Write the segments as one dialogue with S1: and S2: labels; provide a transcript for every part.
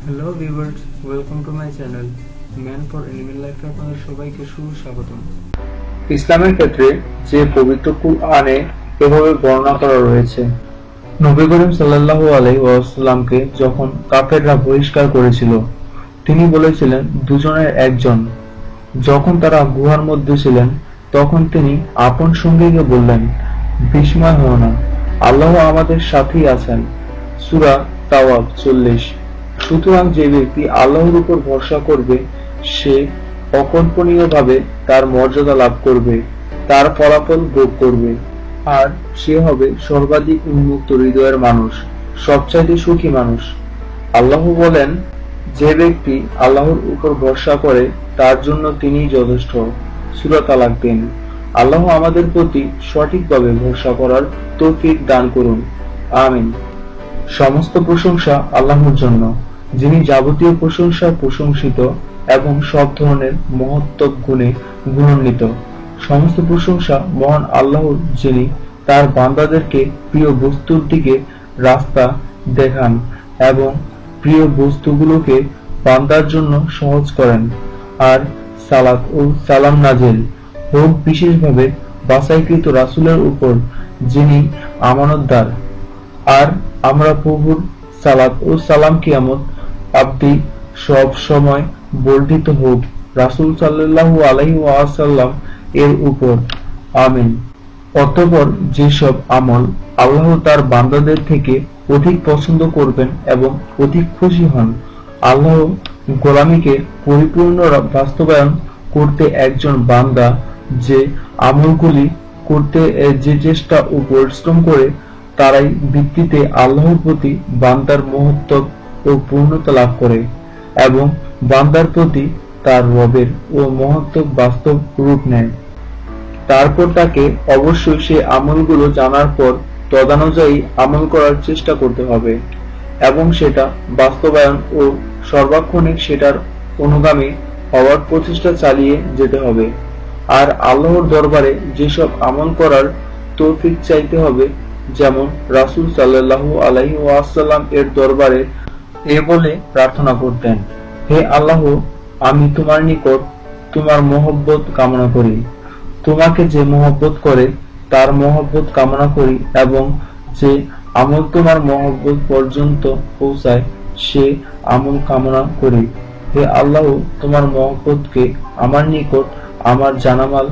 S1: Hello viewers, welcome to my channel man for animal লাইফে আপনাদের সবাইকে সুস্বাগতম।
S2: ইসলামের ক্ষেত্রে যে পবিত্র কুরআনে এভাবে বর্ণনা করা রয়েছে, নবী করিম সাল্লাল্লাহু আলাইহি ওয়াসাল্লামকে যখন কাফেররা বহিষ্কার করেছিল, তিনি বলেছিলেন দুজনের একজন। যখন তারা গুহার মধ্যে ছিলেন, তখন তিনি আপন সঙ্গীকে বললেন, বিস্ময় হও না, আল্লাহ আমাদের সাথেই আছেন। সূরা তাওবা 40। সুতরাং যে ব্যক্তি আল্লাহর উপর ভরসা করবে, সে অকল্পনীয়ভাবে তার মর্যাদা লাভ করবে, তার ফলাফল ভোগ করবে, আর সে হবে সর্বাধিক উন্মুক্ত হৃদয়ের মানুষ, সবচাইতে সুখী মানুষ। আল্লাহ বলেন, যে ব্যক্তি আল্লাহর উপর ভরসা করে তার জন্য তিনিই যথেষ্ট। সূরা তালাক ৩। আল্লাহ আমাদের প্রতি সঠিকভাবে ভরসা করার তৌফিক দান করুন, আমিন। সমস্ত প্রশংসা আল্লাহর জন্য, যিনি যাবতীয় প্রশংসায় প্রশংসিত এবং সব ধরনের মহত্ত্ব গুণে গুণান্বিত। সমস্ত প্রশংসা মহান আল্লাহর, যিনি তার বান্দাদেরকে প্রিয় বস্তুর দিকে রাস্তা দেখান এবং প্রিয় বস্তুগুলোকে বান্দার জন্য সহজ করেন। আর সালাত ও সালাম নাজিল হোক বিশেষভাবে বাছাইকৃত রাসূলের উপর, যিনি আমানতদার। আর আমরা প্রভুর সালাত ও সালাম কিয়ামত অবধি সব সময় বর্ধিত হোক রাসূল সাল্লাল্লাহু আলাইহি ওয়াসাল্লাম এর উপর, আমিন। অতঃপর যেসব আমল আল্লাহ তার বান্দাদের থেকে অধিক পছন্দ করবেন এবং অধিক খুশি হন, আল্লাহ গোলামীকে পরিপূর্ণ বাস্তবায়ন করতে একজন বান্দা যে আমলগুলি করতে যে চেষ্টা ও পরিশ্রম করে, তারাই ভিত্তিতে আল্লাহর প্রতি বান্দার মহত্ত্ব ও পূর্ণতা লাভ করে এবং বান্দার প্রতি তার রবের ও মহত্ত্ব বাস্তব রূপ নেয়। তারপর তাকে অবশ্যই সে আমলগুলো জানার পর তদানুযায়ী আমল করার চেষ্টা করতে হবে এবং সেটা বাস্তবায়ন ও সর্বাক্ষণিক সেটার অনুগামী হওয়ার প্রচেষ্টা চালিয়ে যেতে হবে। আর আল্লাহর দরবারে যেসব আমল করার তৌফিক চাইতে হবে, যেমন রাসূল সাল্লাল্লাহু আলাইহি ওয়াসাল্লাম এর দরবারে এ বলে প্রার্থনা করতেন, হে আল্লাহ, আমি তোমার নিকট তোমার মহব্বত কামনা করি। তোমাকে যে মহব্বত করে তার মহব্বত কামনা করি এবং যে আমল তোমার মহব্বত পর্যন্ত পৌঁছায় সে আমল কামনা করি। হে আল্লাহ, তোমার মহব্বতকে আমার নিকট আমার জানামাল,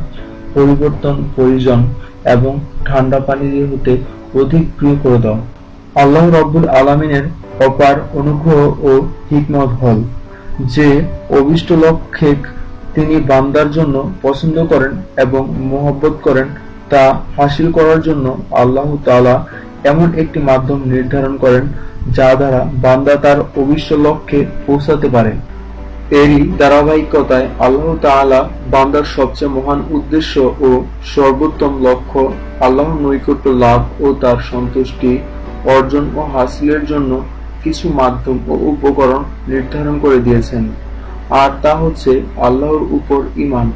S2: পরিবর্তন, পরিজন এবং ঠান্ডা পানি হতে অধিক প্রিয় করে দাও। আল্লাহ রাব্বুল আলামিনের অপার অনুগ্রহ ও হিকমত হল যে অভীষ্ট লক্ষ্যে তিনি বান্দার জন্য পছন্দ করেন এবং মহব্বত করেন, তা হাসিল করার জন্য আল্লাহ তাআলা এমন একটি মাধ্যম নির্ধারণ করেন যা দ্বারা বান্দা তার অভীষ্ট লক্ষ্যে পৌঁছাতে পারে। এরই ধারাবাহিকতায় আল্লাহ তাআলা বান্দার সবচেয়ে মহান উদ্দেশ্য ও সর্বোত্তম লক্ষ্য আল্লাহর নৈকট্য লাভ ও তার সন্তুষ্টি অর্জন ও হাসিলের জন্য কিছু মাধ্যম ও উপকরণ নির্ধারণ করে দিয়েছেন। আর তা হচ্ছে আল্লাহর উপর ঈমান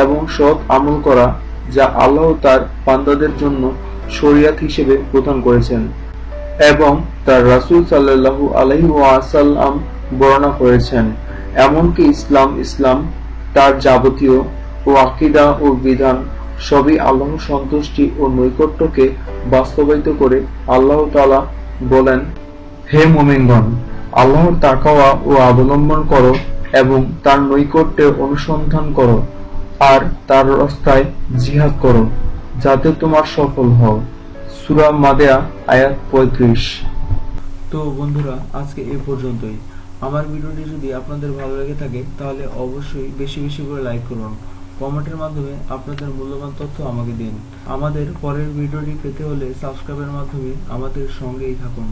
S2: এবং সৎ আমল করা, যা আল্লাহ তার বান্দাদের জন্য শরিয়ত হিসেবে প্রদান করেছেন এবং তার রাসূল সাল্লাল্লাহু আলাইহি ওয়াসাল্লাম বর্ণনা করেছেন। এমনকি ইসলাম তার যাবতীয় ও আকীদা ও বিধান সবই আল্লাহর সন্তুষ্টি ও নৈকট্যকে বাস্তবায়িত করে। আল্লাহ তাআলা বলেন, হে মুমিনগণ, আল্লাহর তাকওয়া ও অবলম্বন করো এবং তার নৈকট্যে অনুসন্ধান করো আর তার রাস্তায় জিহাদ করো, যাতে তোমার সফল হও। সূরা মাদেয়া আয়াত ৩৫।
S1: তো বন্ধুরা, আজকে এই পর্যন্তই। আমার ভিডিওটি যদি আপনাদের ভালো লেগে থাকে তাহলে অবশ্যই বেশি বেশি করে লাইক করুন, কমেন্টের মাধ্যমে আপনাদের মূল্যবান তথ্য আমাকে দিন। আমাদের পরের ভিডিওটি পেতে হলে সাবস্ক্রাইবের মাধ্যমে আমাদের সঙ্গেই থাকুন।